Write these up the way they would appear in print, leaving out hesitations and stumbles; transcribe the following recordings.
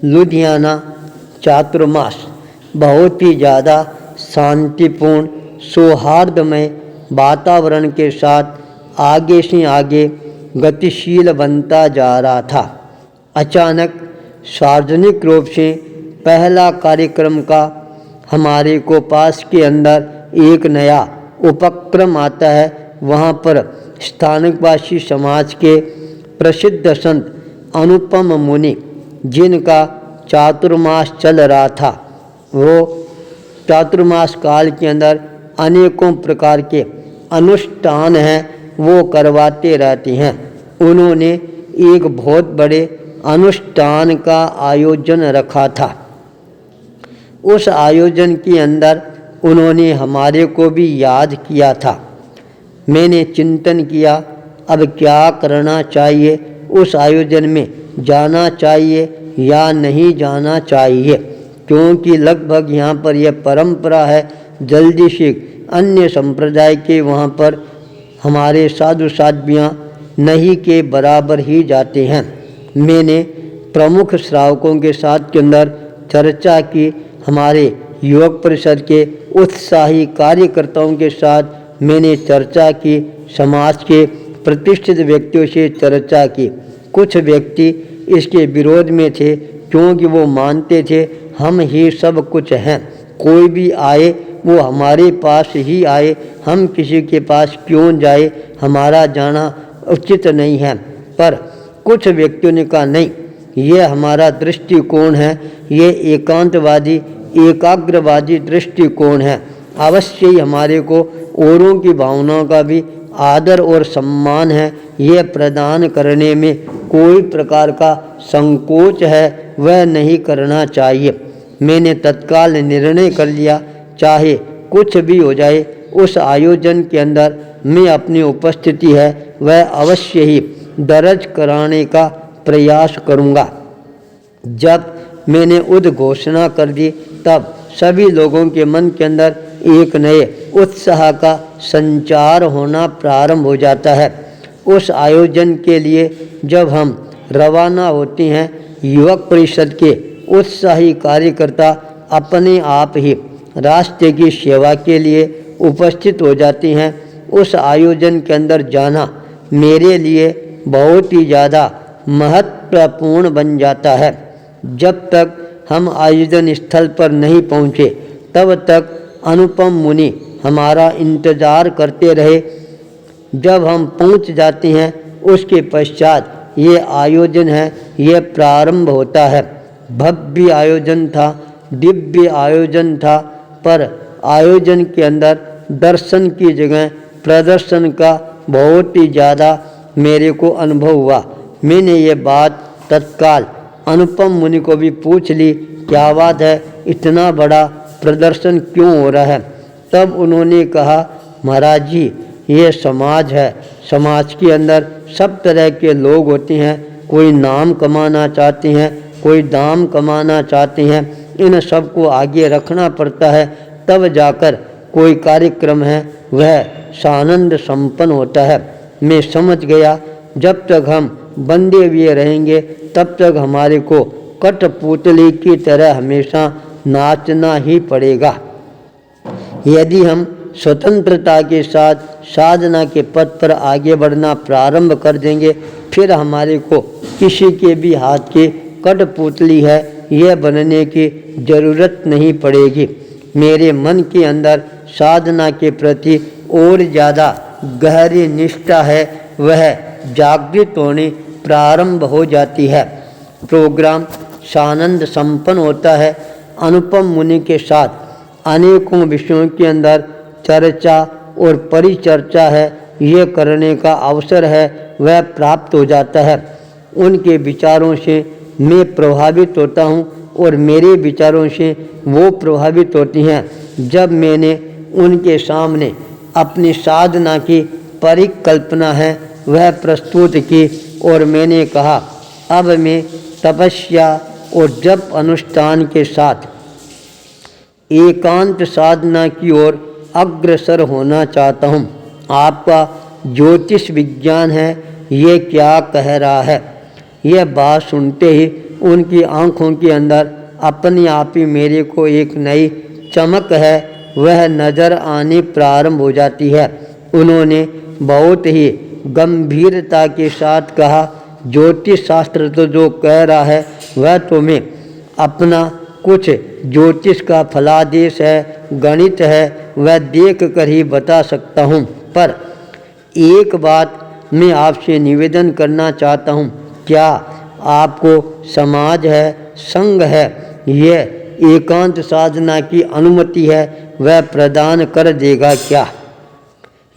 लुधियाना चातुर्मास बहुत ही ज़्यादा शांतिपूर्ण सौहार्दमय वातावरण के साथ आगे से आगे गतिशील बनता जा रहा था। अचानक सार्वजनिक रूप से पहला कार्यक्रम का हमारे को पास के अंदर एक नया उपक्रम आता है। वहाँ पर स्थानकवासी समाज के प्रसिद्ध संत अनुपम मुनि, जिनका चातुर्मास चल रहा था, वो चातुर्मास काल के अंदर अनेकों प्रकार के अनुष्ठान हैं वो करवाते रहते हैं। उन्होंने एक बहुत बड़े अनुष्ठान का आयोजन रखा था। उस आयोजन के अंदर उन्होंने हमारे को भी याद किया था। मैंने चिंतन किया अब क्या करना चाहिए, उस आयोजन में जाना चाहिए या नहीं जाना चाहिए, क्योंकि लगभग यहाँ पर यह परंपरा है जल्दी से अन्य संप्रदाय के वहाँ पर हमारे साधु साध्वियाँ नहीं के बराबर ही जाते हैं। मैंने प्रमुख श्रावकों के साथ के अंदर चर्चा की, हमारे युवक परिषद के उत्साही कार्यकर्ताओं के साथ मैंने चर्चा की, समाज के प्रतिष्ठित व्यक्तियों से चर्चा की। कुछ व्यक्ति इसके विरोध में थे क्योंकि वो मानते थे हम ही सब कुछ हैं, कोई भी आए वो हमारे पास ही आए, हम किसी के पास क्यों जाए, हमारा जाना उचित नहीं है। पर कुछ व्यक्तियों ने कहा नहीं, ये हमारा दृष्टिकोण है, ये एकांतवादी एकाग्रवादी दृष्टिकोण है। अवश्य ही हमारे को औरों की भावनाओं का भी आदर और सम्मान है, यह प्रदान करने में कोई प्रकार का संकोच है वह नहीं करना चाहिए। मैंने तत्काल निर्णय कर लिया, चाहे कुछ भी हो जाए, उस आयोजन के अंदर मैं अपनी उपस्थिति है वह अवश्य ही दर्ज कराने का प्रयास करूँगा। जब मैंने उद्घोषणा कर दी तब सभी लोगों के मन के अंदर एक नए उत्साह का संचार होना प्रारंभ हो जाता है। उस आयोजन के लिए जब हम रवाना होते हैं, युवक परिषद के उत्साही कार्यकर्ता अपने आप ही रास्ते की सेवा के लिए उपस्थित हो जाते हैं। उस आयोजन के अंदर जाना मेरे लिए बहुत ही ज़्यादा महत्वपूर्ण बन जाता है। जब तक हम आयोजन स्थल पर नहीं पहुँचे तब तक अनुपम मुनि हमारा इंतज़ार करते रहे। जब हम पहुँच जाते हैं उसके पश्चात ये आयोजन है ये प्रारंभ होता है। भव्य आयोजन था, दिव्य आयोजन था, पर आयोजन के अंदर दर्शन की जगह प्रदर्शन का बहुत ही ज़्यादा मेरे को अनुभव हुआ। मैंने ये बात तत्काल अनुपम मुनि को भी पूछ ली, क्या बात है, इतना बड़ा प्रदर्शन क्यों हो रहा है। तब उन्होंने कहा, महाराज जी ये समाज है, समाज के अंदर सब तरह के लोग होते हैं, कोई नाम कमाना चाहते हैं, कोई दाम कमाना चाहते हैं, इन सबको आगे रखना पड़ता है, तब जाकर कोई कार्यक्रम है वह सानंद संपन्न होता है। मैं समझ गया जब तक हम बंधे हुए रहेंगे तब तक हमारे को कठपुतली की तरह हमेशा नाचना ही पड़ेगा। यदि हम स्वतंत्रता के साथ साधना के पथ पर आगे बढ़ना प्रारंभ कर देंगे, फिर हमारे को किसी के भी हाथ की कठपुतली है यह बनने की ज़रूरत नहीं पड़ेगी। मेरे मन के अंदर साधना के प्रति और ज़्यादा गहरी निष्ठा है, वह जागृत होने प्रारंभ हो जाती है। प्रोग्राम सानंद संपन्न होता है। अनुपम मुनि के साथ अनेकों विषयों के अंदर चर्चा और परिचर्चा है, ये करने का अवसर है वह प्राप्त हो जाता है। उनके विचारों से मैं प्रभावित होता हूँ और मेरे विचारों से वो प्रभावित होती हैं। जब मैंने उनके सामने अपनी साधना की परिकल्पना है वह प्रस्तुत की और मैंने कहा, अब मैं तपस्या और जप अनुष्ठान के साथ एकांत साधना की ओर अग्रसर होना चाहता हूँ। आपका ज्योतिष विज्ञान है ये क्या कह रहा है। यह बात सुनते ही उनकी आँखों के अंदर अपने आप ही मेरे को एक नई चमक है वह नज़र आनी प्रारंभ हो जाती है। उन्होंने बहुत ही गंभीरता के साथ कहा, ज्योतिष शास्त्र तो जो कह रहा है वह तुम्हें अपना कुछ ज्योतिष का फलादेश है, गणित है, वह देख कर ही बता सकता हूँ। पर एक बात मैं आपसे निवेदन करना चाहता हूँ, क्या आपको समाज है, संघ है, यह एकांत साधना की अनुमति है, वह प्रदान कर देगा क्या?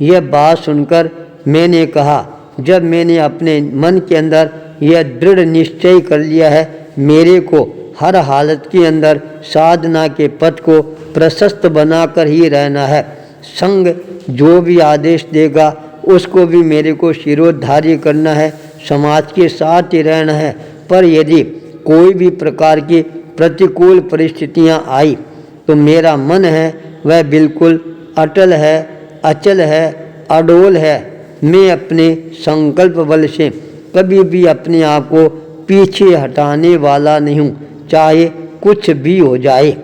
यह बात सुनकर मैंने कहा, जब मैंने अपने मन के अंदर यह दृढ़ निश्चय कर लिया है मेरे को हर हालत के अंदर साधना के पथ को प्रशस्त बनाकर ही रहना है, संघ जो भी आदेश देगा उसको भी मेरे को शिरोधार्य करना है, समाज के साथ ही रहना है। पर यदि कोई भी प्रकार की प्रतिकूल परिस्थितियां आई तो मेरा मन है वह बिल्कुल अटल है, अचल है, अडोल है। मैं अपने संकल्प बल से कभी भी अपने आप को पीछे हटाने वाला नहीं हूँ, चाहे कुछ भी हो जाए।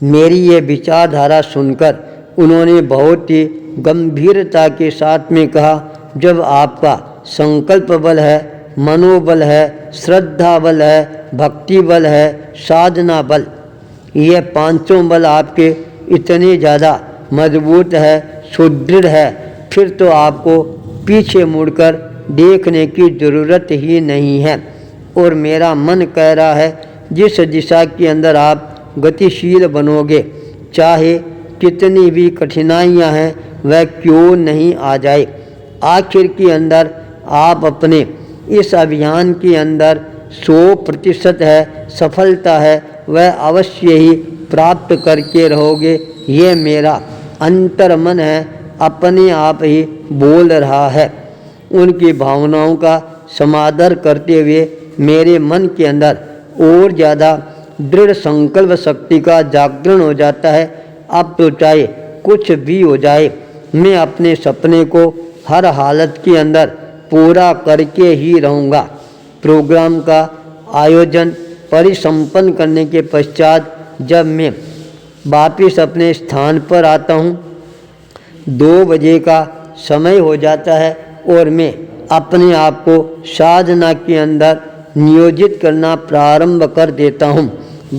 मेरी ये विचारधारा सुनकर उन्होंने बहुत ही गंभीरता के साथ में कहा, जब आपका संकल्प बल है, मनोबल है, श्रद्धा बल है, भक्ति बल है, साधना बल, ये पांचों बल आपके इतने ज़्यादा मजबूत है, सुदृढ़ है, फिर तो आपको पीछे मुड़कर देखने की ज़रूरत ही नहीं है। और मेरा मन कह रहा है जिस दिशा के अंदर आप गतिशील बनोगे, चाहे कितनी भी कठिनाइयां हैं वह क्यों नहीं आ जाए, आखिर के अंदर आप अपने इस अभियान के अंदर 100% है सफलता है वह अवश्य ही प्राप्त करके रहोगे। ये मेरा अंतर मन है अपने आप ही बोल रहा है। उनकी भावनाओं का समादर करते हुए मेरे मन के अंदर और ज़्यादा दृढ़ संकल्प शक्ति का जागरण हो जाता है। अब तो चाहे कुछ भी हो जाए, मैं अपने सपने को हर हालत के अंदर पूरा करके ही रहूँगा। प्रोग्राम का आयोजन परिसंपन्न करने के पश्चात जब मैं वापिस अपने स्थान पर आता हूँ, 2 बजे का समय हो जाता है और मैं अपने आप को साधना के अंदर नियोजित करना प्रारंभ कर देता हूँ।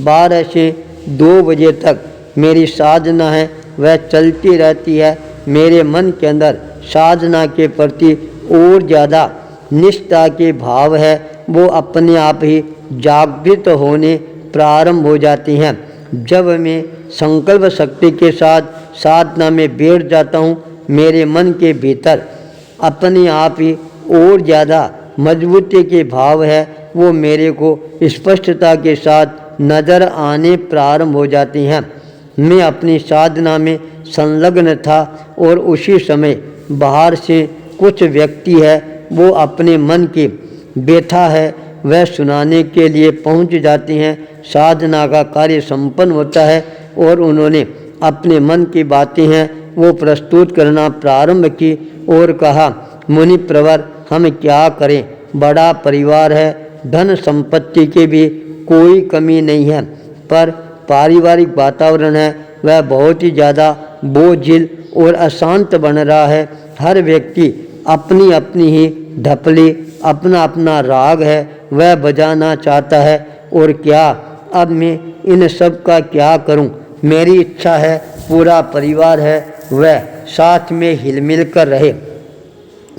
12 से 2 बजे तक मेरी साधना है वह चलती रहती है। मेरे मन के अंदर साधना के प्रति और ज़्यादा निष्ठा के भाव है, वो अपने आप ही जागृत होने प्रारंभ हो जाती हैं। जब मैं संकल्प शक्ति के साथ साधना में बैठ जाता हूँ, मेरे मन के भीतर अपने आप ही और ज़्यादा मजबूती के भाव है, वो मेरे को स्पष्टता के साथ नज़र आने प्रारंभ हो जाती हैं। मैं अपनी साधना में संलग्न था और उसी समय बाहर से कुछ व्यक्ति है वो अपने मन की व्यथा है वह सुनाने के लिए पहुंच जाती हैं। साधना का कार्य संपन्न होता है और उन्होंने अपने मन की बातें हैं वो प्रस्तुत करना प्रारंभ की और कहा, मुनि प्रवर हम क्या करें, बड़ा परिवार है, धन संपत्ति की भी कोई कमी नहीं है, पर पारिवारिक वातावरण है वह बहुत ही ज़्यादा बोझिल और अशांत बन रहा है। हर व्यक्ति अपनी अपनी ही ढपली, अपना अपना राग है वह बजाना चाहता है। और क्या अब मैं इन सब का क्या करूं? मेरी इच्छा है पूरा परिवार है वह साथ में हिलमिल कर रहे।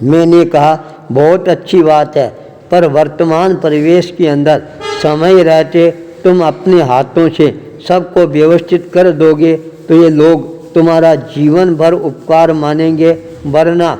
मैंने कहा बहुत अच्छी बात है, पर वर्तमान परिवेश के अंदर समय रहते तुम अपने हाथों से सबको व्यवस्थित कर दोगे तो ये लोग तुम्हारा जीवन भर उपकार मानेंगे, वरना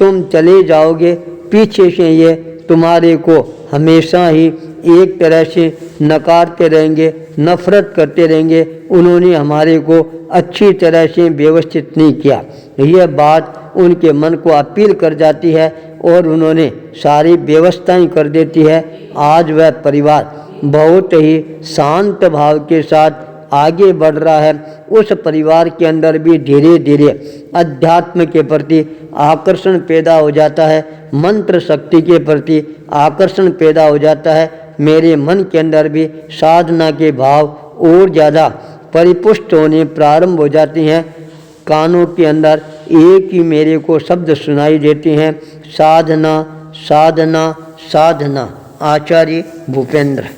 तुम चले जाओगे पीछे से ये तुम्हारे को हमेशा ही एक तरह से नकारते रहेंगे, नफरत करते रहेंगे। उन्होंने हमारे को अच्छी तरह से व्यवस्थित नहीं किया। यह बात उनके मन को अपील कर जाती है और उन्होंने सारी व्यवस्थाएं कर देती है। आज वह परिवार बहुत ही शांत भाव के साथ आगे बढ़ रहा है। उस परिवार के अंदर भी धीरे धीरे अध्यात्म के प्रति आकर्षण पैदा हो जाता है, मंत्र शक्ति के प्रति आकर्षण पैदा हो जाता है। मेरे मन के अंदर भी साधना के भाव और ज़्यादा परिपुष्ट होने प्रारंभ हो जाती हैं। कानों के अंदर एक ही मेरे को शब्द सुनाई देते हैं, साधना साधना साधना। आचार्य भूपेंद्र।